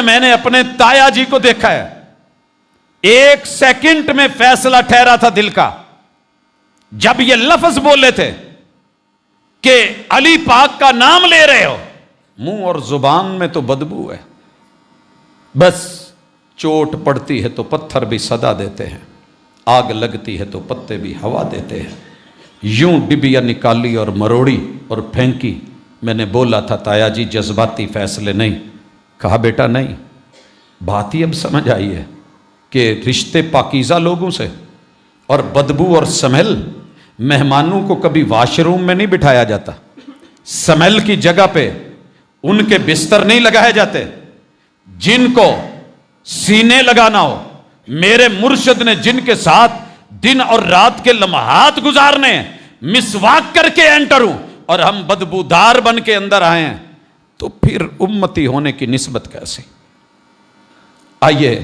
میں نے اپنے تایا جی کو دیکھا ہے، 1 سیکنڈ میں فیصلہ ٹھہرا تھا دل کا جب یہ لفظ بولے تھے کہ علی پاک کا نام لے رہے ہو، منہ اور زبان میں تو بدبو ہے، بس چوٹ پڑتی ہے تو پتھر بھی صدا دیتے ہیں، آگ لگتی ہے تو پتے بھی ہوا دیتے ہیں، یوں ڈبیا نکالی اور مروڑی اور پھینکی۔ میں نے بولا تھا تایا جی جذباتی فیصلے نہیں، کہا بیٹا نہیں، بات ہی اب سمجھ آئی ہے کہ رشتے پاکیزہ لوگوں سے اور بدبو اور سمیل، مہمانوں کو کبھی واش روم میں نہیں بٹھایا جاتا، سمیل کی جگہ پہ ان کے بستر نہیں لگائے جاتے، جن کو سینے لگانا ہو، میرے مرشد نے جن کے ساتھ دن اور رات کے لمحات گزارنے ہیں، مسواک کر کے انٹر ہوں اور ہم بدبودار بن کے اندر آئے ہیں، تو پھر امتی ہونے کی نسبت کیسی؟ آئیے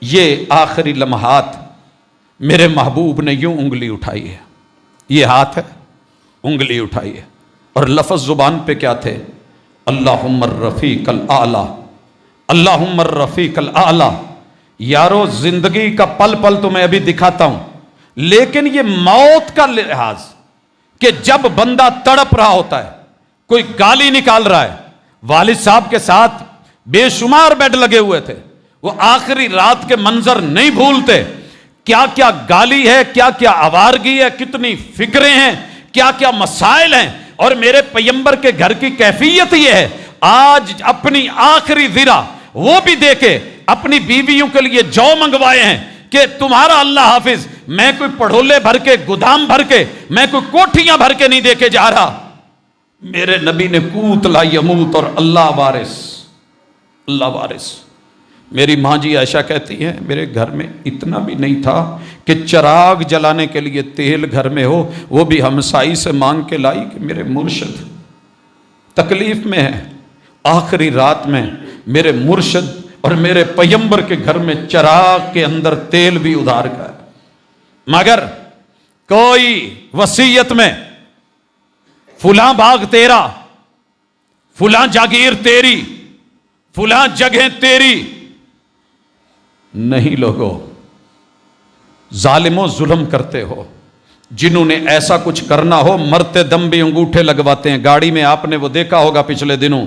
یہ آخری لمحات میرے محبوب نے یوں انگلی اٹھائی ہے، یہ ہاتھ ہے، انگلی اٹھائی ہے، اور لفظ زبان پہ کیا تھے؟ اللہم الرفیق الاعلی، اللہم الرفیق الاعلی۔ یارو زندگی کا پل پل تو میں ابھی دکھاتا ہوں، لیکن یہ موت کا لحاظ کہ جب بندہ تڑپ رہا ہوتا ہے، کوئی گالی نکال رہا ہے، والد صاحب کے ساتھ بے شمار بیڈ لگے ہوئے تھے، وہ آخری رات کے منظر نہیں بھولتے، کیا کیا گالی ہے، کیا کیا آوارگی ہے، کتنی فکریں ہیں، کیا کیا مسائل ہیں، اور میرے پیغمبر کے گھر کی کیفیت یہ ہے، آج اپنی آخری ذرا وہ بھی دے کے اپنی بیویوں کے لیے جو منگوائے ہیں کہ تمہارا اللہ حافظ، میں کوئی پڑھولے بھر کے، گودام بھر کے، میں کوئی کوٹھیاں بھر کے نہیں دے کے جا رہا، میرے نبی نے قوت لا یموت اور اللہ وارث، اللہ وارث۔ میری ماں جی عائشہ کہتی ہیں میرے گھر میں اتنا بھی نہیں تھا کہ چراغ جلانے کے لیے تیل گھر میں ہو، وہ بھی ہمسائی سے مانگ کے لائی کہ میرے مرشد تکلیف میں ہے، آخری رات میں میرے مرشد اور میرے پیغمبر کے گھر میں چراغ کے اندر تیل بھی ادھار کا ہے، مگر کوئی وصیت میں فلاں باغ تیرا، فلاں جاگیر تیری، فلاں جگہ تیری نہیں۔ لوگوں ظالموں ظلم کرتے ہو، جنہوں نے ایسا کچھ کرنا ہو مرتے دم بھی انگوٹھے لگواتے ہیں۔ گاڑی میں آپ نے وہ دیکھا ہوگا پچھلے دنوں